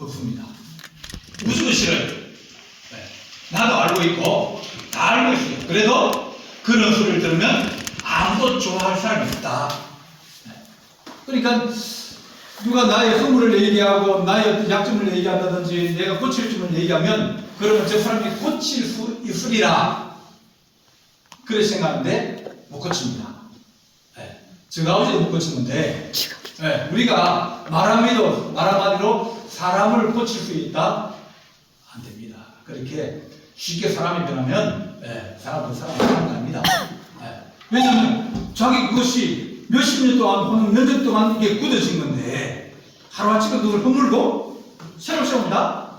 없습니다. 무슨 싫어요? 네. 나도 알고 있고 다 알고 있어요. 그래도 그런 소리를 들으면 아무도 좋아할 사람이 없다. 네. 그러니까 누가 나의 허물을 얘기하고 나의 어떤 약점을 얘기한다든지 내가 고칠 점을 얘기하면 그러면 저 사람이 고칠 수 있으리라 그렇게 생각하는데 못 고칩니다. 네. 제가 어제도 못 고쳤는데 네. 우리가 말 한마디로 사람을 고칠 수 있다? 안 됩니다. 그렇게 쉽게 사람이 변하면 네. 사람은 변합니다. 네. 왜냐하면 자기 그것이 몇십 년 동안 혹은 몇 년 동안 이게 굳어진 건데 하루아침에 그걸 허물고 새로 세운다?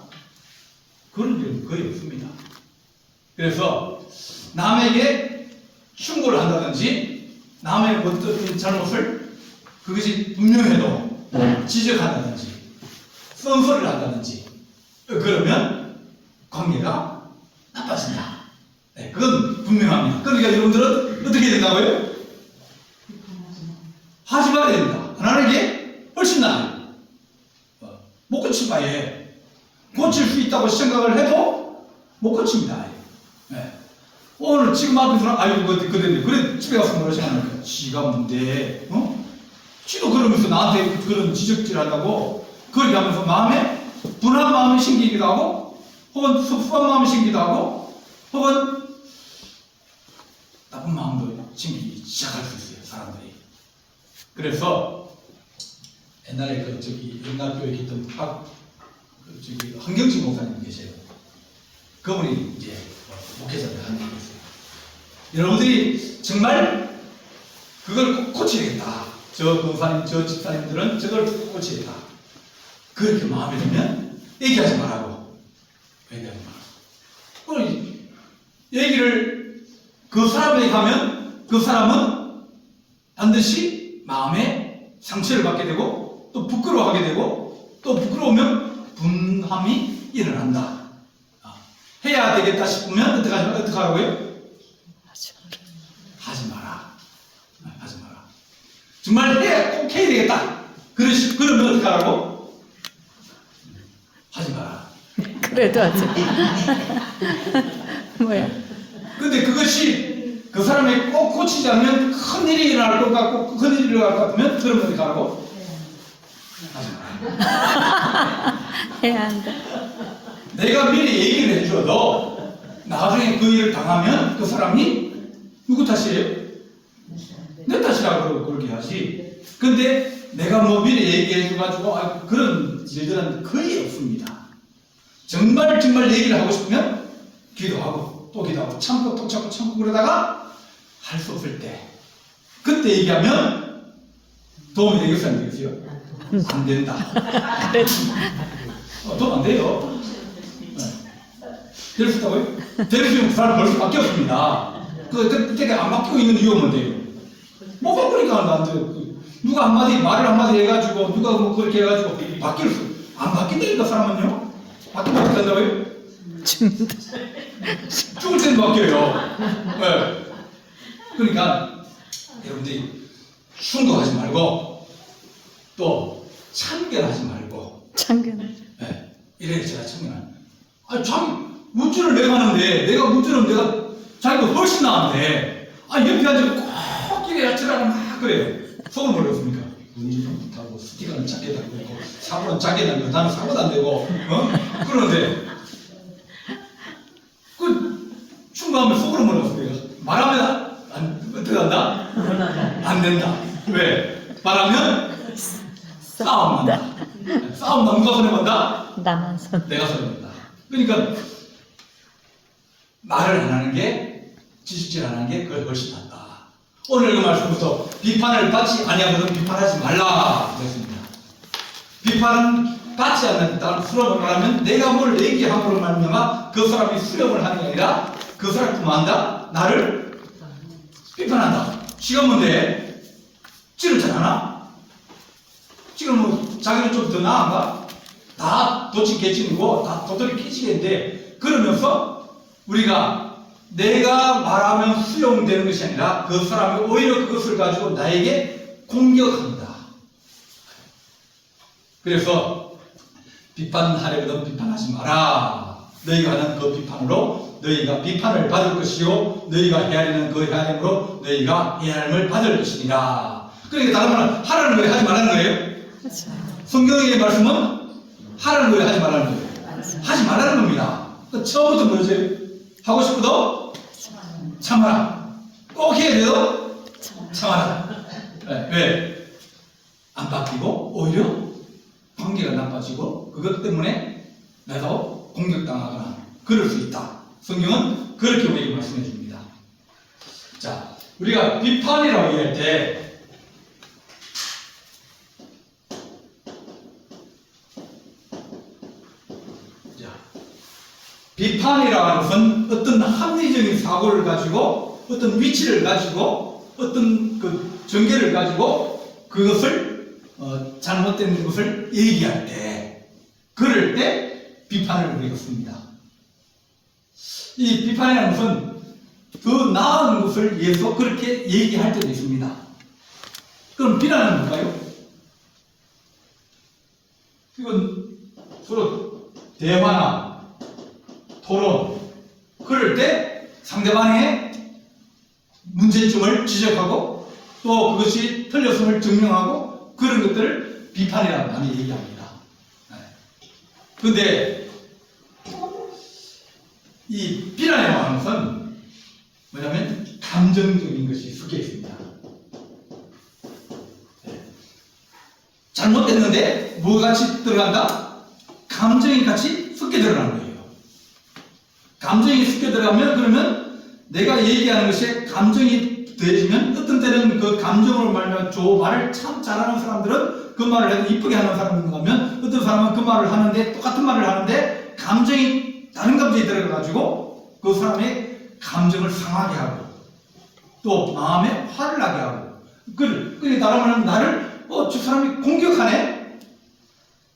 그런 일은 거의 없습니다. 그래서 남에게 충고를 한다든지 남의 어떤 잘못을 그것이 분명해도 지적한다든지 썬소리를 한다든지 그러면 관계가 나빠진다. 네, 그건 분명합니다. 그러니까 여러분들은 어떻게 된다고요? 하지 말아야 된다. 안 하는 게 훨씬 나아요. 못 고칠 바에 고칠 수 있다고 생각을 해도 못 고칩니다. 네. 오늘 지금 앞에 사람 아이고 그래 집에 가서 뭐라 생각하니까 지가 뭔데 지도 그러면서 나한테 그런 지적질 한다고 그렇게 하면서 마음에 분한 마음이 생기기도 하고 혹은 섭섭한 마음이 생기기도 하고 혹은 나쁜 마음도 생기기 시작할 수 있어요. 사람들이. 그래서 옛날에 옛날 교회에 있던 한경진 목사님 계세요. 그분이 이제 목회자를 하는 게 있어요. 여러분들이 정말 그걸 꼭 고쳐야겠다. 저 목사님, 저 집사님들은 저걸 꼭 고쳐야겠다. 그렇게 마음에 들면 얘기하지 말라고. 얘기하지 말라고. 얘기를 그 사람에게 하면 그 사람은 반드시 마음에 상처를 받게 되고 또 부끄러워하게 되고 또 부끄러우면 분함이 일어난다. 해야 되겠다 싶으면 어떻게 하라고요? 하지 마라. 하지 마라. 정말 꼭 해야 되겠다. 그러면 어떻게 하라고? 하지 마라. 그래도 하지. 뭐야? 근데 그것이 그 사람이 꼭 고치지 않으면 큰일이 일어날 것 같고 큰일이 일어날 것 같으면 그러면 어떻게 하라고? 하지 마라. 해야 한다. 내가 미리 얘기를 해줘도 나중에 그 일을 당하면 그 사람이 누구 탓이에요? 내 탓이라고 그렇게 하지. 근데 내가 뭐 미리 얘기해줘가지고 그런 일들은 거의 없습니다. 정말 얘기를 하고 싶으면 기도하고 또 기도하고 참고 또 참고 그러다가 할 수 없을 때 그때 얘기하면 도움이 되겠어요? 안 되겠어요? 안 된다. 도움 안 돼요. 될 수 있다고요? 될 수 있는 그 사람 벌써 바뀌었습니다. 그때 안 바뀌고 있는 이유가 뭔데요? 못 바꾸니까 안 돼요. 누가 말을 한마디 해가지고 누가 뭐 그렇게 해가지고 안 바뀐다니까 사람은요? 바뀌면 어떻게 한다고요? 죽는다. 죽을 때는 바뀌어요. 네. 그러니까 여러분들이 충고하지 말고 또 참견하지 말고 네. 이래 제가 참견하는 자기 운전을 내가 하는데 자기가 훨씬 나은데 옆에 앉아서 꼭 길에 야채라고 막 그래요. 속을 모르겠습니까? 운전 못하고 스티커는 작게 달고 있고 사고는 작게 달고 나는 사고도 안 되고 그러는데 충고하면 속으로 모르겠습니까? 말하면 어떻게 한다? 안 된다. 왜? 말하면 싸움 난다. 싸움 나면 누가 손해본다? 나만 손. 내가 손해본다. 그러니까 말을 안 하는 게 지식질 안 하는 게 그걸 훨씬 낫다. 오늘 그 말씀부터 비판을 받지 아니하거든 비판하지 말라 그랬습니다. 비판은 받지 않는다는 수렴을 말하면 내가 뭘 얘기함으로 말미암아 그 사람이 수렴을 하는 게 아니라 그 사람이 그만한다? 나를 비판한다. 지금 뭔데? 지금 잘하나? 지금 뭐 자기는 좀 더 나은가? 다 도치 개찐이고 다 도토리 끼치겠는데 그러면서 우리가 내가 말하면 수용되는 것이 아니라 그 사람이 오히려 그것을 가지고 나에게 공격합니다. 그래서 비판하려거든 비판하지 마라. 너희가 하는 그 비판으로 너희가 비판을 받을 것이요 너희가 헤아리는 그 헤아림으로 너희가 헤아림을 받을 것이니라. 그러니까 다른 말은 하라는 거예요, 하지 말라는 거예요? 성경의 말씀은 하라는 거예요, 하지 말라는 거예요? 하지 말라는 겁니다. 그러니까 처음부터 뭐였어요? 하고 싶어도 참아라. 꼭 해야 돼도 참아라. 네, 왜? 안 바뀌고 오히려 관계가 나빠지고 그것 때문에 나도 공격당하거나 그럴 수 있다. 성경은 그렇게 우리에게 말씀해 줍니다. 자, 우리가 비판이라고 얘기할 때 비판이라는 것은 어떤 합리적인 사고를 가지고 어떤 위치를 가지고 어떤 그 전개를 가지고 그것을 잘못된 것을 얘기할 때 그럴 때 비판을 우리가 씁니다. 이 비판이라는 것은 더 나은 것을 위해서 그렇게 얘기할 때도 있습니다. 그럼 비난은 뭘까요? 이건 서로 대화나 토론, 그럴 때 상대방의 문제점을 지적하고 또 그것이 틀렸음을 증명하고 그런 것들을 비판이라고 많이 얘기합니다. 그런데 이 비난이라고 하는 것은 뭐냐면 감정적인 것이 섞여 있습니다. 잘못됐는데 뭐가 같이 들어간다? 감정이 같이 섞여 들어가는 거예요. 감정이 섞여 들어가면 그러면 내가 얘기하는 것에 감정이 더해지면 어떤 때는 그 감정으로 말하면 저 말을 참 잘하는 사람들은 그 말을 해도 이쁘게 하는 사람이 있는가 하면 어떤 사람은 그 말을 하는데 똑같은 말을 하는데 감정이 다른 감정이 들어가가지고 그 사람의 감정을 상하게 하고 또 마음에 화를 나게 하고 그러니까 다른 말하면 나를 저 사람이 공격하네?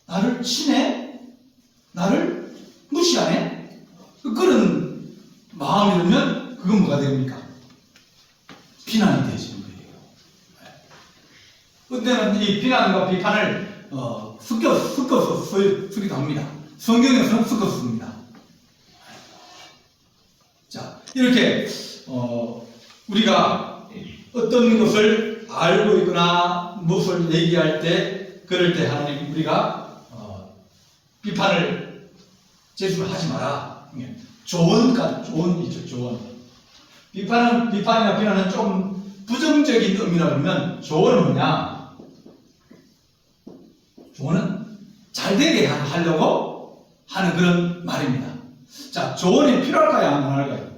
나를 치네? 나를 무시하네? 그런 마음이 들면 그건 뭐가 됩니까? 비난이 되어지는 거예요. 그때는 이 비난과 비판을 섞어서 쓰기도 합니다. 성경에서는 섞어서 씁니다. 자, 이렇게 우리가 어떤 것을 알고 있거나 무엇을 얘기할 때 그럴 때 하나님 우리가 비판을 제수를 하지 마라. 조언이죠, 조언. 비판이나 비난은 좀 부정적인 의미라 그러면 조언은 뭐냐? 조언은 잘 되게 하려고 하는 그런 말입니다. 자, 조언이 필요할까요? 안 필요할까요?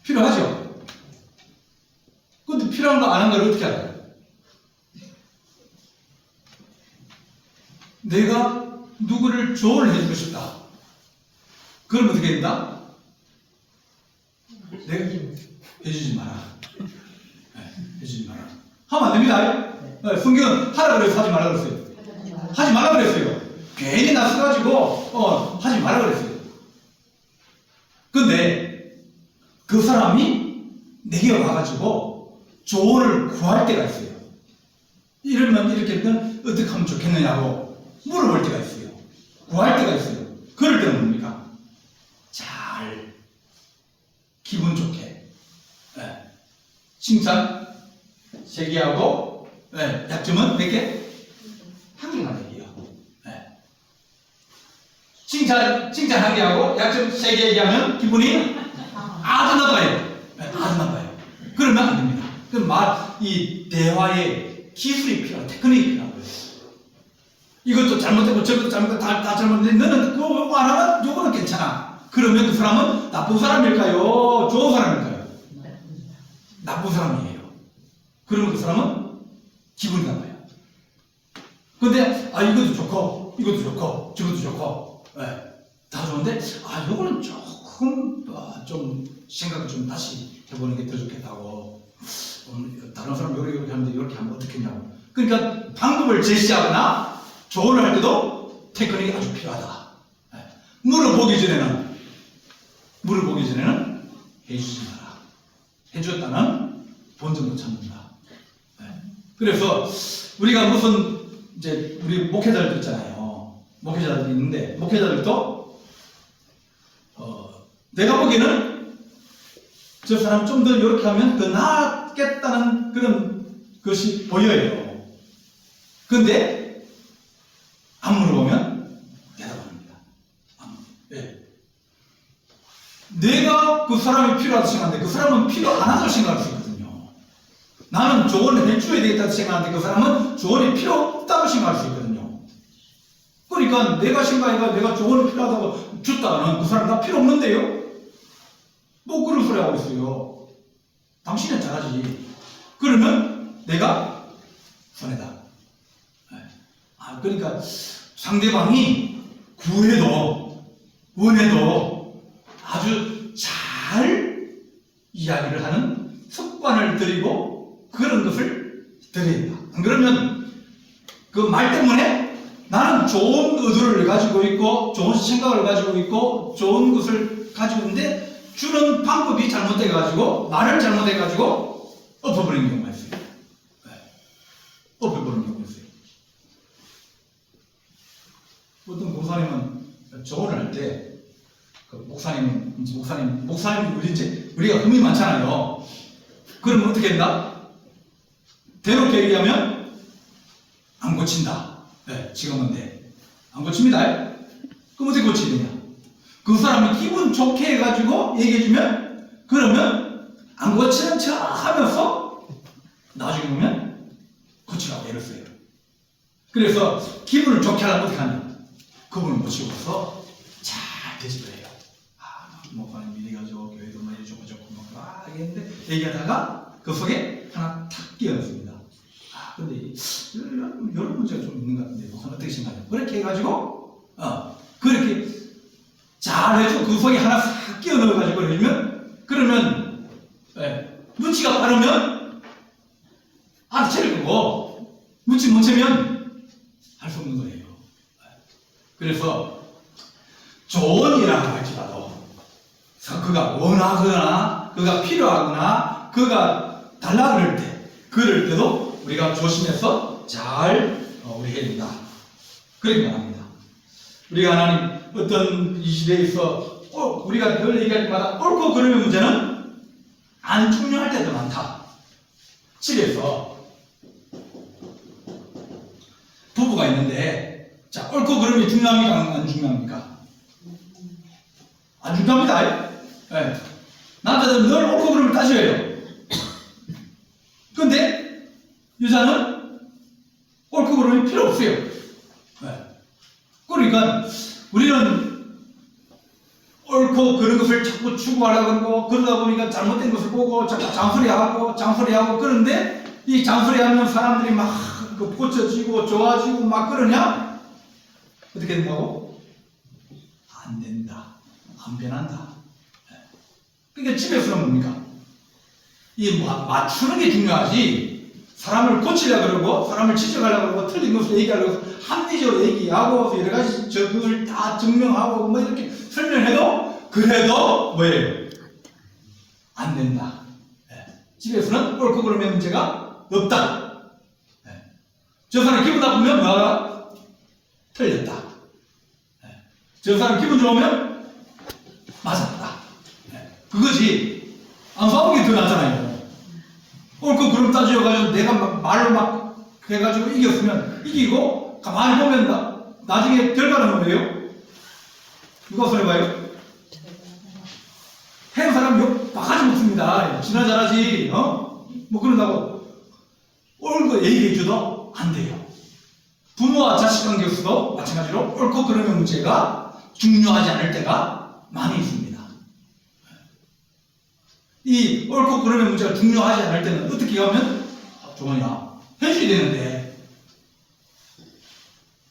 필요하죠? 근데 필요한 거 아는 걸 어떻게 알아요? 내가 누구를 조언을 해주고 싶다. 그럼 어떻게 된다? 내가 해주지 마라. 해주지 마라. 하면 안 됩니다. 성경은 하라 그래서 하지 말라 그랬어요. 하지 말라 그랬어요. 괜히 낯서가지고 하지 말라 그랬어요. 근데 그 사람이 내게 와가지고 조언을 구할 때가 있어요. 이러면 이렇게 어떻게 하면 좋겠느냐고 물어볼 때가 있어요. 구할 때가 있어요. 그럴 때는 뭡니까? 잘 기분 좋게 칭찬 3개하고 약점은 몇 개? 1개만 얘기해요. 칭찬 1개하고 약점 3개 얘기하면 기분이 아주 나빠요. 아주 나빠요. 그러면 안 됩니다. 그럼 이 대화에 기술이 필요한 테크닉이 필요한 거예요. 이것도 잘못되고 저것도 잘못되고 다 잘못됐는데 너는 그거 안 하면 요거는 괜찮아. 그러면 그 사람은 나쁜 사람일까요? 좋은 사람일까요? 나쁜 사람이에요. 그러면 그 사람은 기분이 나빠요. 근데 이것도 좋고 이것도 좋고 저것도 좋고 다 좋은데 요거는 조금 좀 생각을 좀 다시 해보는 게 더 좋겠다고 다른 사람 요렇게 하는데 이렇게 하면 어떻겠냐고. 그러니까 방법을 제시하거나 조언을 할 때도 테크닉이 아주 필요하다. 물어보기 전에는 해주지 마라. 해주었다는 본전도 찾는다. 그래서 우리가 무슨 이제 우리 목회자들도 있잖아요. 목회자들도 있는데 목회자들도 내가 보기에는 저 사람 좀 더 이렇게 하면 더 나았겠다는 그런 것이 보여요. 그런데 안 물어보면 대답합니다. 예. 내가 그 사람이 필요하다고 생각하는데 그 사람은 필요 안 하다고 생각할 수 있거든요. 나는 조언을 해줘야 되겠다고 생각하는데 그 사람은 조언이 필요 없다고 생각할 수 있거든요. 그러니까 내가 생각해가 내가 조언이 필요하다고 줬다가는 그 사람 나 필요 없는데요? 뭐 그런 소리 하고 있어요. 당신은 잘하지. 그러면 내가 손해다. 그러니까 상대방이 구해도 원해도 아주 잘 이야기를 하는 습관을 들이고 그런 것을 들여야 된다. 안 그러면 그 말 때문에 나는 좋은 의도를 가지고 있고 좋은 생각을 가지고 있고 좋은 것을 가지고 있는데 주는 방법이 잘못돼가지고 말을 잘못해가지고 엎어버리는 경우가 있어요. 엎어버리는 경우가 있어요. 어떤 목사님은 조언을 할 때, 목사님 우리 이제 우리가 흠이 많잖아요. 그러면 어떻게 된다? 대놓고 얘기하면 안 고친다. 네, 지금은 돼. 안 고칩니다. 그럼 어떻게 고치느냐? 그 사람이 기분 좋게 해가지고 얘기해주면 그러면 안 고치는 척 하면서 나중에 보면 고치라고 애를 써요. 그래서 기분을 좋게 하려면 어떻게 하냐? 그분을 모시고 가서 잘 대집을 해요. 목사님 이래가지고 교회도 뭐 이래주고 저고 막 얘기했는데 얘기하다가 그 속에 하나 탁 끼어넣습니다. 근데 이런 문제가 좀 있는 것 같은데 목사님 어떻게 생각해요? 그렇게 해가지고 그렇게 잘 해줘. 그 속에 하나 싹 끼워 넣어가지고 그러면 그러면 눈치가 빠르면 알아채릴 거고 눈치 못 채면 할 수 없는 거예요. 그래서 좋은 일을 할지라도 그가 원하거나 그가 필요하거나 그가 달라 그럴 때도 우리가 조심해서 잘 우리 해야 된다. 그렇게 말합니다. 우리가 하나님 어떤 이 시대에서 우리가 늘 얘기할 때마다 옳고 그름의 문제는 안 중요할 때도 많다. 집에서 부부가 있는데 자 옳고 그름이 중요합니까? 안 중요합니까? 안 중요합니다. 네. 남자들은 늘 옳고 그름을 따져야 해요. 근데 여자는 옳고 그름이 필요 없어요. 네. 그러니까 우리는 옳고 그런 것을 자꾸 추구하려고 그러고 그러다 보니까 잘못된 것을 보고 자꾸 장소리하고 그런데 이 장소리하면 사람들이 막 고쳐지고 좋아지고 막 그러냐? 어떻게 된다고? 안 된다. 안 변한다. 그러니까 집에서는 뭡니까? 이 맞추는 게 중요하지 사람을 고치려고 그러고 사람을 지적하려고 그러고 틀린 것을 얘기하려고 합리적으로 얘기하고 여러 가지 그걸 다 증명하고 뭐 이렇게 설명해도 그래도 뭐예요? 안 된다. 집에서는 옳고 그름의 문제가 없다. 저 사람 기분 나쁘면 뭐가 틀렸다. 저 사람 기분 좋으면 맞았다. 그거지. 안 싸우는 게 더 낫잖아요. 옳고 그름 따져가지고 내가 말로 막 해가지고 이겼으면 이기고 가만히 보면 나중에 결과는 뭐예요? 누가 손해봐요? 해는 사람 욕 바가지 먹습니다. 지나 잘하지, 뭐 그런다고 옳고 얘기해줘도 안 돼요. 부모와 자식 관계에서도 마찬가지로 옳고 그름의 문제가 중요하지 않을 때가 많이 있습니다. 이 옳고 그름의 문제가 중요하지 않을 때는 어떻게 하면 좋으냐? 해줘야 되는데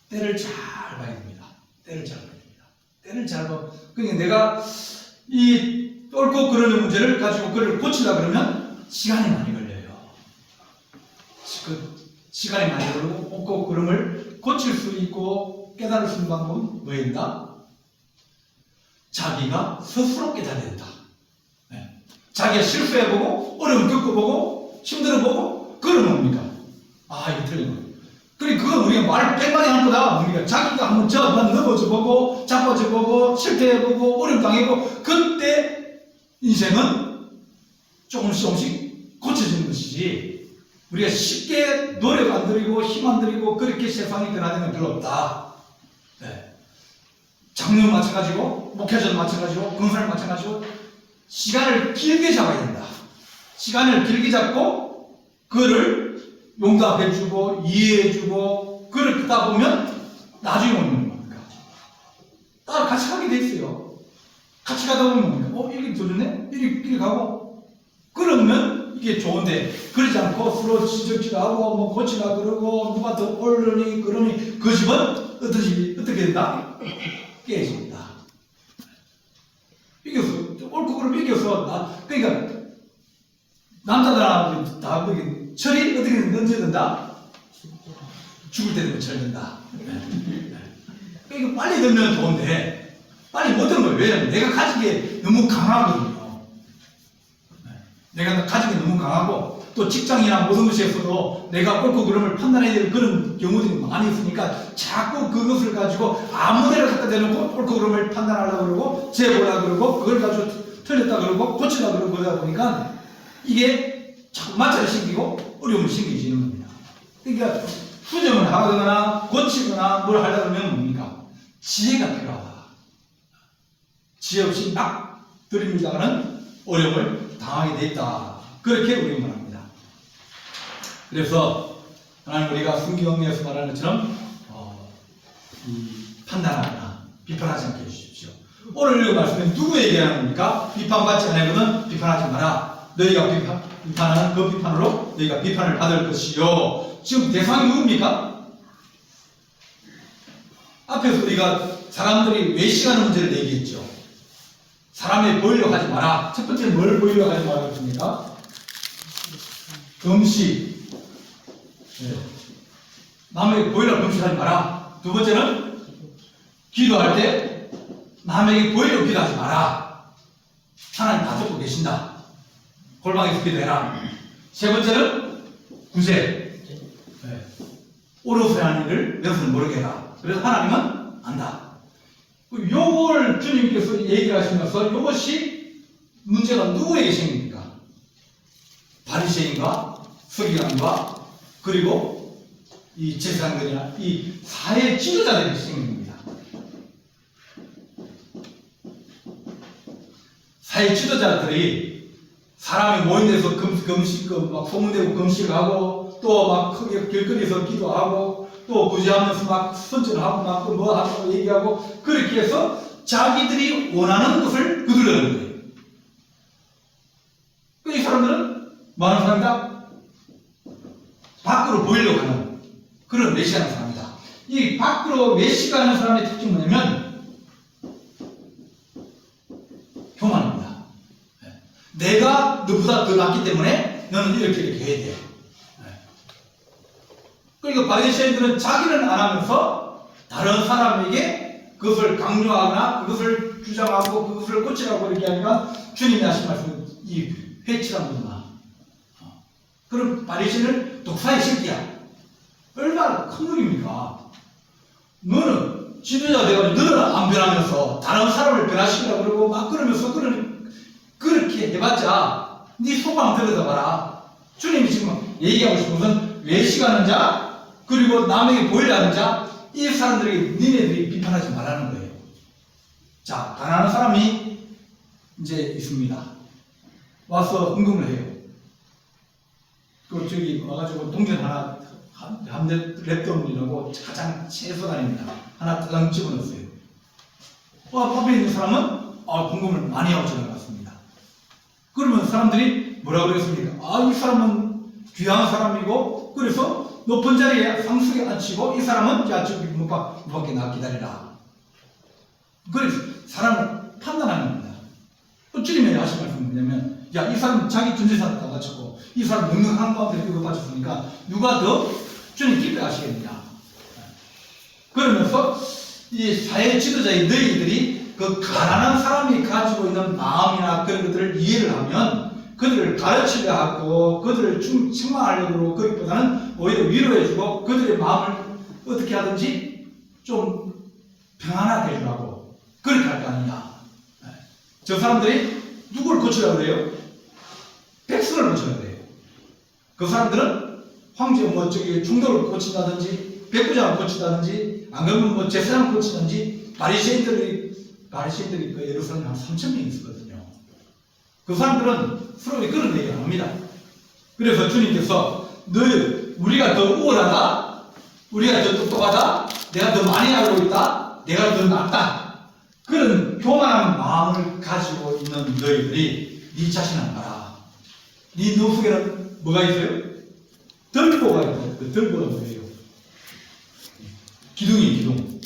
때를 잘 봐야 됩니다. 때를 잘 봐야 됩니다. 때를 잘 봐. 그러니까 내가 이 옳고 그름의 문제를 가지고 그를 고치려 그러면 시간이 많이 걸려요. 시간이 많이 걸리고 옳고 그름을 고칠 수 있고 깨달을 수 있는 방법은 뭐인가? 자기가 스스로 깨달아야 된다. 자기가 실수해보고 어려움 겪어보고 힘들어보고 그러면 뭡니까? 이거 틀린 거예요. 그래, 그건 우리가 말 100마디 하는 거다. 우리가 자기가 한번 한번 넘어져 보고, 자빠져 보고, 실패해 보고, 어려움 당해보고, 그때 인생은 조금씩 고쳐지는 것이지. 우리가 쉽게 노력 안 들이고, 힘 안 들이고, 그렇게 세상이 변화되는 건 별로 없다. 네. 장로는 마찬가지고, 목회자도 마찬가지고, 권사는 마찬가지고, 시간을 길게 잡아야 된다. 시간을 길게 잡고, 그거를 용납해주고 이해해주고 그러다 보면 나중에 오는 겁니까? 따라 같이 가게 돼 있어요. 같이 가다 보면 뭡니까? 이게 좋네? 이리 가고 그러면 이게 좋은데 그러지 않고 서로 지적질하고 뭐 고치라 그러고 누가 더 옳으니 그러니 그 집은 어떻게 된다? 깨집니다. 이겨서 옳고 그름 이겨서 그러니까 남자들하고 다 그게 철이 어떻게든 언제 된다? 죽을 때 되면 철 된다. 이거 빨리 되면 좋은데 빨리 못 되는 거예요. 왜냐면 내가 가진 게 너무 강하거든요. 내가 가진 게 너무 강하고 또 직장이나 모든 것에서도 내가 옳고 그름을 판단해야 될 그런 경우들이 많이 있으니까 자꾸 그것을 가지고 아무 데나 갖다 대놓고 옳고 그름을 판단하려고 그러고 재보려고 그러고 그걸 가지고 틀렸다 그러고 고치려고 그러고 그러다 보니까 이게 자꾸 마찰을 생기고 어려움을 생기지는 겁니다. 그러니까 수정을 하거나 고치거나 뭘 하려고 하면 뭡니까? 지혜가 필요하다. 지혜 없이 막 들이밀다가는 어려움을 당하게 돼 있다. 그렇게 우리가 말합니다. 그래서 하나님 우리가 성경에서 말하는 것처럼 이 판단하거나 비판하지 않게 해주십시오. 오늘 읽은 말씀은 누구에게 하는 겁니까? 비판받지 않으면 비판하지 마라. 너희가 비판하는 그 비판으로 너희가 비판을 받을 것이요. 지금 대상이 누굽니까? 앞에서 우리가 사람들이 외식하는 문제를 얘기했죠. 사람에 보이려고 하지 마라. 첫 번째는 뭘 보이려고 하지 마라 그랬습니까? 금식. 네. 남에게 보이려고 금식하지 마라. 두 번째는 기도할 때 남에게 보이려고 기도하지 마라. 하나님 다 듣고 계신다. 골방에서 기도해라. 세 번째는 구제. 네. 오롯이 하는 일을 여러분은 모르게 해라. 그래서 하나님은 안다. 요걸 주님께서 얘기를 하시면서 이것이 문제가 누구에게 생깁니까? 바리새인과 서기관과 그리고 이 제사장들이나 이 사회 지도자들에게 생깁니다. 사회 지도자들이 사람이 모인 데서 금식, 막 소문대고 금식하고 또 막 크게 길거리에서 기도하고 또 구제하면서 막 선전하고 막 뭐 하고 얘기하고 그렇게 해서 자기들이 원하는 것을 거두려는 거예요. 이 사람들은 뭐 하는 사람이다? 밖으로 보이려고 하는 그런 외식하는 사람이다. 이 밖으로 외식하는 사람의 특징이 뭐냐면 교만입니다. 내가 너보다 더 낫기 때문에 너는 이렇게 해야 돼. 그러니까 바리새인들은 자기는 안 하면서 다른 사람에게 그것을 강요하거나 그것을 주장하고 그것을 고치라고 이렇게 하니까 주님이 하신 말씀은 이 회치란 거구나. 그럼 바리새인은 독사의 새끼야. 얼마나 큰 놈입니까? 너는 지도자 돼가지고 너는 안 변하면서 다른 사람을 변화시키려고 그러고 막 그러면서 그렇게 해봤자 네 소망 들여다봐라. 주님이 지금 얘기하고 싶은 것은 외식하는 자 그리고 남에게 보이려 하는 자 이 사람들에게 니네들이 비판하지 말라는 거예요. 자, 가난한 사람이 이제 있습니다. 와서 헌금을 해요. 그 저기 와가지고 동전 하나 한 랩동이라고 가장 최소단입니다. 하나 따당 집어넣었어요. 앞에 있는 사람은 헌금을 많이 하고 지나갔습니다. 그러면 사람들이 뭐라고 그랬습니까? 이 사람은 귀한 사람이고 그래서 높은 자리에 상속에 앉히고 이 사람은 야 저기 문 밖에 나 기다리라. 그래서 사람을 판단하는 겁니다. 또 주님이 하신 말씀은 뭐냐면 야 이 사람은 자기 전재산을 다 바쳤고 이 사람 능력한 가운데 그거 바쳤으니까 누가 더 주님 기뻐하시겠느냐. 그러면서 이 사회 지도자의 너희들이 그 가난한 사람이 가지고 있는 마음이나 그런 것들을 이해를 하면 그들을 가르치려 하고 그들을 충만하려고 그러고 그것보다는 오히려 위로해주고 그들의 마음을 어떻게 하든지 좀 평안하게 해주라고 그렇게 할 거 아니냐. 저 사람들이 누구를 고치라고 그래요? 백성을 고쳐야 돼요. 그 사람들은 황제 중도를 고친다든지 백부장을 고친다든지 안 그러면 제사장을 고치든지 바리새인들이 그 예루살렘에 한 3,000명 있었거든요. 그 사람들은 서로 그런 얘기 안 합니다. 그래서 주님께서 우리가 더 우월하다, 우리가 더 똑똑하다, 내가 더 많이 알고 있다, 내가 더 낫다, 그런 교만한 마음을 가지고 있는 너희들이 네 자신을 봐라. 네 노숙에는 뭐가 있어요? 덜보가 있어요. 그 덜보가 뭐예요? 기둥이 기둥.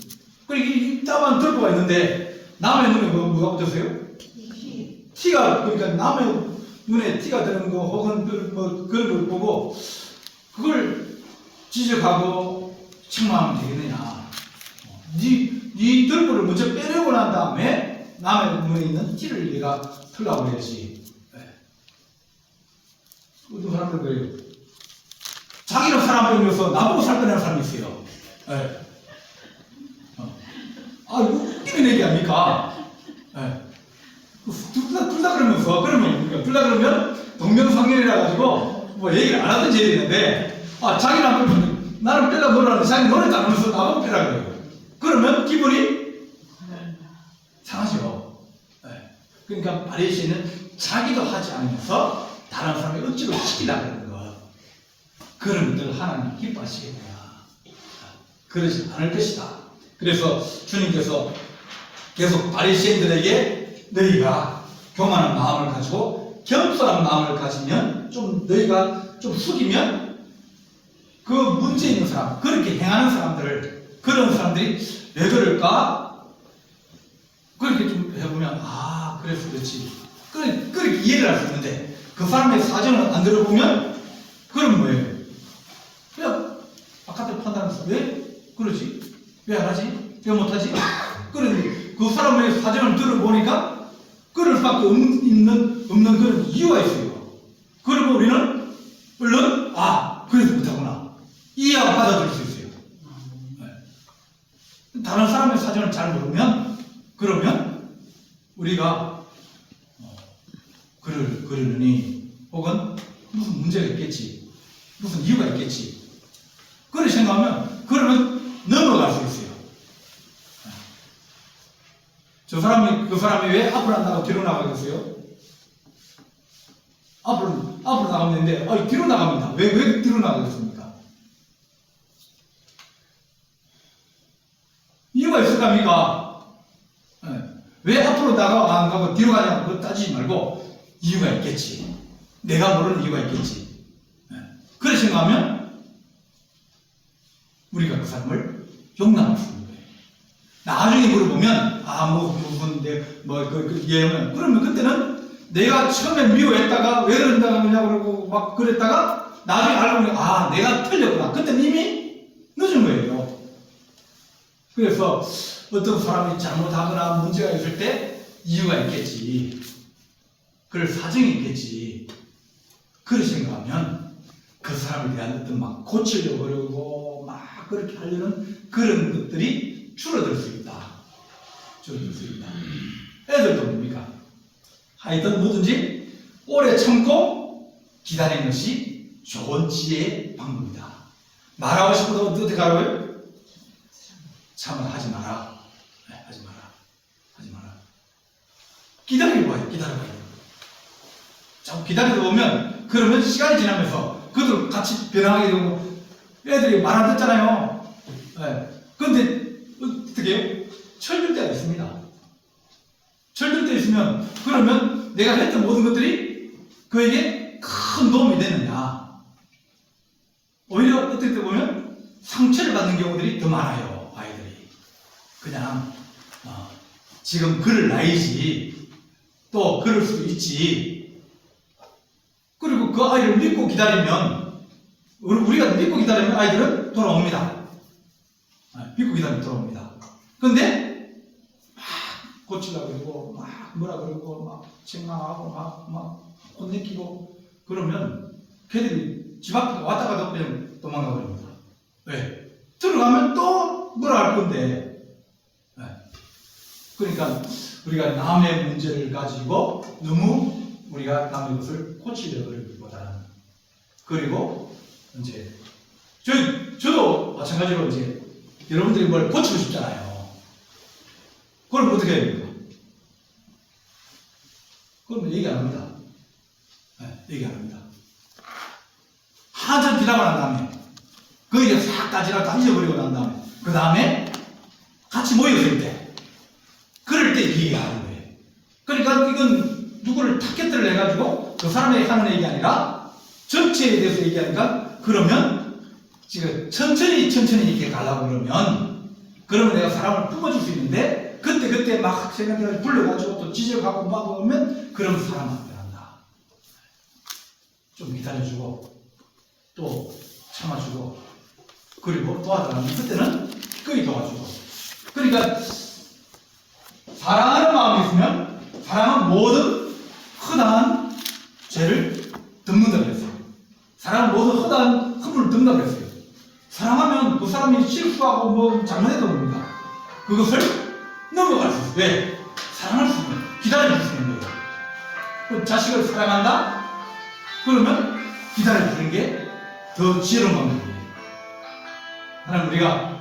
이 따만 덜보가 있는데 남의 눈에 뭐가 붙었어요? 티가, 그러니까 남의 눈에 티가 드는 거 혹은 그런 걸 보고 그걸 지적하고 책망하면 되겠느냐. 네 덜보를 먼저 빼내고 난 다음에 남의 눈에 있는 티를 얘가 털라고 해야지. 어떤 사람들 그래요. 자기는 사람 빼면서 나보고 살 빼내는 사람이 있어요. 웃기는 얘기 아닙니까? 둘 다 그러면서, 그러면 동명상련이라 가지고 뭐 얘기를 안 하든지 해야 되는데, 자기는 안 빼면 나는 빼라 뭐라는데 자기 노래도 안 하면서 나보고 빼라 그래요. 그러면 기분이 상하죠. 그러니까 바리새인은 자기도 하지 않으면서 다른 사람이 억지로 시키려고 하는 것. 그런 것들을 하나님 기뻐하시겠냐. 그러지 않을 것이다. 그래서 주님께서 계속 바리새인들에게 너희가 교만한 마음을 가지고 겸손한 마음을 가지면 좀 너희가 좀 숙이면 그 문제 있는 사람, 그렇게 행하는 사람들을, 그런 사람들이 왜 그럴까? 그렇게 좀 해보면 그래서 그렇지. 그렇게 이해를 할 수 있는데 그 사람의 사정을 안 들어보면 그럼 뭐예요? 그냥 바깥에 판단해서 왜 그러지? 왜 안 하지? 왜 못하지? 그런데 그 사람의 사정을 들어보니까 그럴 수밖에 없는 그런 이유가 있어요. 그리고 우리는 물론 그래서 못하구나 이해하고 받아들일 수 있어요. 다른 사람의 사정을 잘 모르면 그러면 우리가 그러느니 혹은 무슨 문제가 있겠지, 무슨 이유가 있겠지, 그렇게 생각하면 그러면 넘어갈 수 있어요. 그 사람이 왜 앞으로 안 나가고 뒤로 나가겠어요? 앞으로 나가면 되는데 뒤로 나갑니다. 왜 뒤로 나가겠습니까? 이유가 있을 겁니까? 왜 앞으로 안 가고 뒤로 가냐고 그거 따지지 말고 이유가 있겠지. 내가 모르는 이유가 있겠지. 그렇게 생각하면 우리가 그 사람을 용납할 수 있는 거예요. 나중에 물어보면 그러면 그때는 내가 처음에 미워했다가 왜 그런다고 그러고 막 그랬다가 나중에 알고 보니 내가 틀렸구나. 그때는 이미 늦은 거예요. 그래서 어떤 사람이 잘못하거나 문제가 있을 때 이유가 있겠지. 그럴 사정이 있겠지. 그렇게 생각하면 그 사람에 대한 어떤 막 고치려고 그러고 막 그렇게 하려는 그런 것들이 줄어들 수 있다. 애들도 뭡니까? 하여튼 뭐든지 오래 참고 기다리는 것이 좋은 지혜의 방법이다. 말하고 싶어도 어떻게 하라고요? 참을 하지 마라. 하지 마라. 기다려봐요. 자꾸 기다리다 보면 그러면 시간이 지나면서 그들 같이 변하게 되고 애들이 말 안 듣잖아요. 그런데 어떻게 해요? 철들 때가 있습니다. 철들 때 있으면 그러면 내가 했던 모든 것들이 그에게 큰 도움이 되느냐. 오히려 어떨 때 보면 상처를 받는 경우들이 더 많아요. 아이들이 그냥 지금 그럴 나이지, 또 그럴 수도 있지. 그리고 그 아이를 믿고 기다리면, 우리가 믿고 기다리면 아이들은 돌아옵니다. 믿고 기다리면 돌아옵니다. 근데 막 고치려고 그러고 막 뭐라 그러고 막 책망하고 막 혼내키고 그러면 걔들이 집 앞에 왔다 가도 그냥 도망가 버립니다. 왜? 들어가면 가면 또 뭐라 할 건데. 네. 그러니까 우리가 남의 문제를 가지고 너무 우리가 남의 것을 고치려고 그러기보다는, 그리고 이제 저도 마찬가지로 이제 여러분들이 뭘 고치고 싶잖아요. 그럼 어떻게 해야 됩니까? 그러면 얘기 안 합니다. 네, 얘기 안 합니다. 한참 지나고 난 다음에 그 이제 싹 따지라 다 잊어버리고 난 다음에 그 다음에 같이 모였을 때 그럴 때 얘기 안 하는 거예요. 그러니까 이건 누구를 타겟을 해가지고 그 사람에게 하는 얘기 아니라 전체에 대해서 얘기하니까, 그러면 지금 천천히 이렇게 가려고 그러면 내가 사람을 품어줄 수 있는데 그때 막 생각을 불러가지고 또 지적하고 막 오면 그러면 사람 안 변한다. 좀 기다려주고 또 참아주고 그리고 도와달라면 그때는 끝까지 도와주고. 그러니까 사랑하는 마음이 있으면 사랑은 모든 흔한 죄를 덮는다고 했어요. 사랑은 모든 흔한 허물을 덮는다고 했어요. 사랑하면 그 사람이 실수하고 뭐 잘못해도 뭡니다. 그것을 넘어갈 수 있어요. 왜? 사랑할 수 있는, 기다려줄 수 있는 거예요. 그 자식을 사랑한다? 그러면 기다려주는 게 더 지혜로운 방법이에요. 하나님, 우리가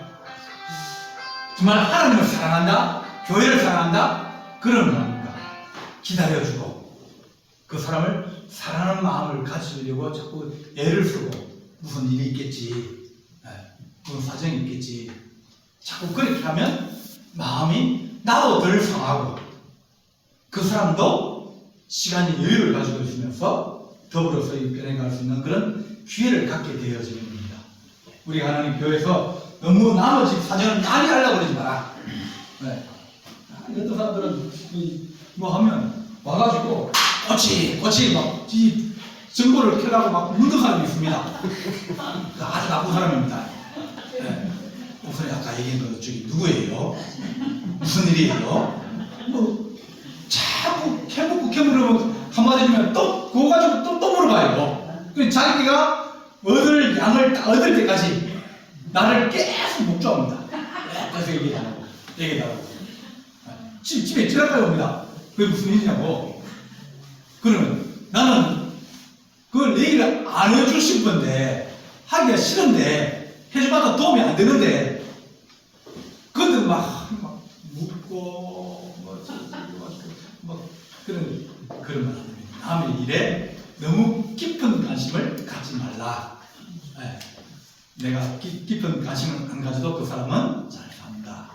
정말 하나님을 사랑한다, 교회를 사랑한다, 그러면 뭡니까? 기다려주고 그 사람을 사랑하는 마음을 가지려고 자꾸 애를 쓰고 무슨 일이 있겠지, 무슨 사정이 있겠지, 자꾸 그렇게 하면 마음이 나도 덜 상하고 그 사람도 시간이 여유를 가지고 있으면서 더불어서 변해갈 수 있는 그런 기회를 갖게 되어지는 겁니다. 우리 하나님 교회에서 너무 나머지 사정을 많이 하려고 그러지 마라. 네. 어떤 사람들은 뭐 하면 와가지고 꼬치 막 정보를 켜라고 막 묻는 사람이 있습니다. 아주 나쁜 사람입니다. 네. 우선 아까 얘기한 거 저기 누구예요? 무슨 일이에요? 뭐 자꾸 캐물으면 한마디 해주면 또 그거 가지고 또 물어봐요. 그 자기가 얻을 양을 다 얻을 때까지 나를 계속 목조합니다. 그래서 얘기하고 집에 지나가야 옵니다. 그게 무슨 일이냐고. 그러면 나는 그걸 얘기를 안 해주고 싶은데, 하기가 싫은데, 해줘봐도 도움이 안 되는데, 그것도 막 묻고, 그런 말 합니다. 남의 일에 너무 깊은 관심을 갖지 말라. 네. 내가 깊은 관심을 안 가져도 그 사람은 잘 삽니다.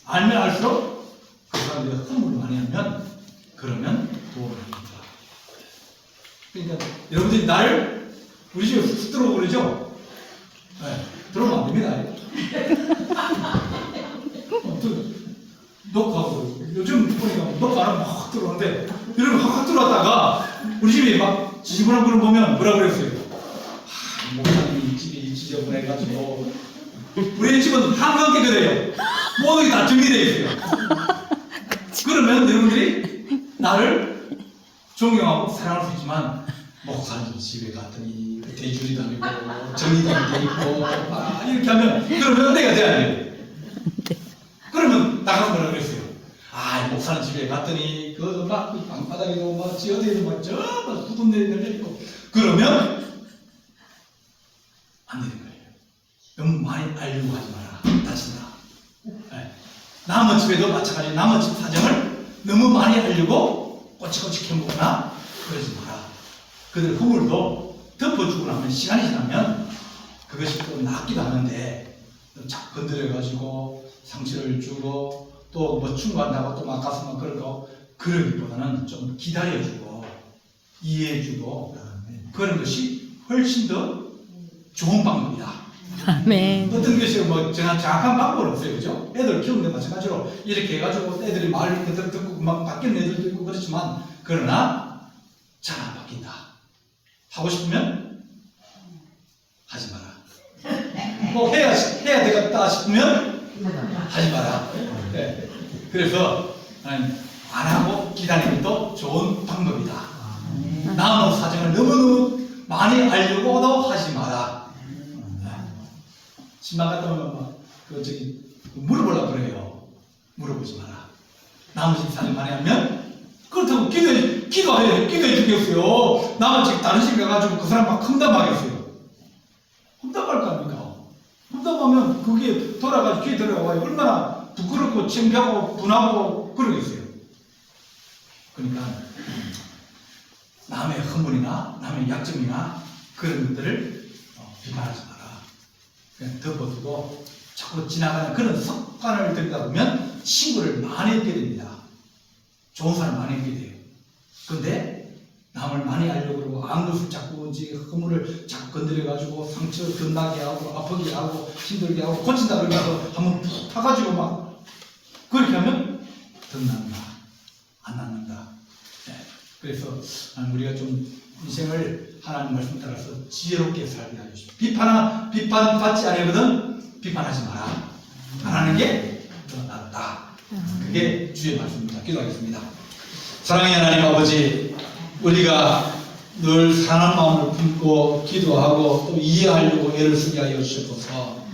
알면 알수록 그 사람들이 허물을 많이 하면 그러면 도움을 합니다. 그러니까 여러분들이 나를 우리 집에 훅 들어오고 그러죠? 네. 들어오면 안 됩니다. 녹화하고 요즘 보니까 녹화는 막 들어오는데, 여러분 확 들어왔다가 우리 집에 막 지저분한 거를 보면 뭐라 그랬어요? 목사님이 집이 지저분해가지고. 우리 집은 항상 깨끗해요. 모든 게 다 정리되어 있어요. 그러면 여러분들이 나를 존경하고 사랑할 수 있지만, 목사님 집에 갔더니 대줄이 다니고 정리가 돼 있고 이렇게 하면 그러면 은혜가 돼야 돼요. 그러면 나가서 뭐라 그랬어요? 목사님 집에 갔더니 그막 방바닥에도 막 지어대도 막 저막 구분 내려 있고, 그러면 안 되는 거예요. 너무 많이 알려고 하지 마라. 다친다. 네. 남의 집에도 마찬가지로 남의 집 사정을 너무 많이 알려고 꼬치꼬치 캐먹거나 그러지 마라. 그들 허물도 덮어주고 나면, 시간이 지나면 그것이 또 낫기도 하는데 자꾸 건드려가지고 상처를 주고 또 뭐 충고한다고 또 막 가슴만 걸고 그러기보다는 좀 기다려주고 이해해주고 그런 것이 훨씬 더 좋은 방법이다. 아멘. 어떤 것이 뭐 정확한 방법은 없어요, 그죠? 애들 키우는데 마찬가지로 이렇게 해가지고 애들이 말 듣고 막 바뀌는 애들도 있고 그렇지만, 그러나 잘 안 바뀐다. 하고 싶으면 하지 마라. 뭐 해야 되겠다 싶으면 하지 마라. 네. 그래서 안 하고 기다리는 것도 좋은 방법이다. 남의 사정을 너무너무 많이 알려고도 하지 마라. 신방 갔다 오면 막, 물어보려고 그래요. 물어보지 마라. 나머지 집사님 만약하면, 그렇다고 기도해 주겠어요. 나머지 다른 집 가가지고 그 사람 막 험담하겠어요. 험담할 거 아닙니까? 험담하면 그게 돌아가지고 귀에 들어가요. 얼마나 부끄럽고 창피하고 분하고 그러겠어요. 그러니까, 남의 허물이나 남의 약점이나 그런 것들을 비판하지 마라. 그냥 덮어두고 자꾸 지나가는 그런 습관을 들이다 보면 친구를 많이 얻게 됩니다. 좋은 사람 많이 얻게 돼요. 근데 남을 많이 알려고 그러고 안 것을 자꾸 이제 허물을 자꾸 건드려가지고 상처 덧나게 하고 아프게 하고 힘들게 하고 고친다 그러면서 한번 푹 타가지고 막 그렇게 하면 덧난다. 안 낫는다. 네. 그래서 우리가 좀 인생을 하나님 말씀 따라서 지혜롭게 살게 하십시오. 비판받지 않으거든 비판하지 마라. 안 하는 게 더 낫다. 그게 주의 말씀입니다. 기도하겠습니다. 사랑의 하나님 아버지, 우리가 늘 사랑하는 마음을 품고 기도하고 또 이해하려고 애를 쓰게 하여 주셔서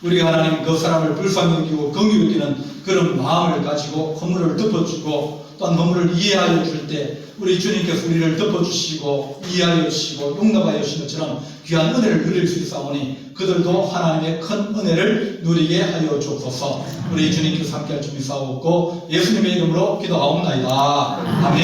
우리가 하나님 그 사람을 불쌍히 여기고 긍휼히 여기는 그런 마음을 가지고 허물을 덮어주고 또한 허물을 이해하여 줄 때 우리 주님께서 우리를 덮어주시고 이해하여 주시고 용납하여 주신 것처럼 귀한 은혜를 누릴 수 있사오니 그들도 하나님의 큰 은혜를 누리게 하여 주옵소서. 우리 주님께서 함께할 준비 싸웠고 예수님의 이름으로 기도하옵나이다. 아멘.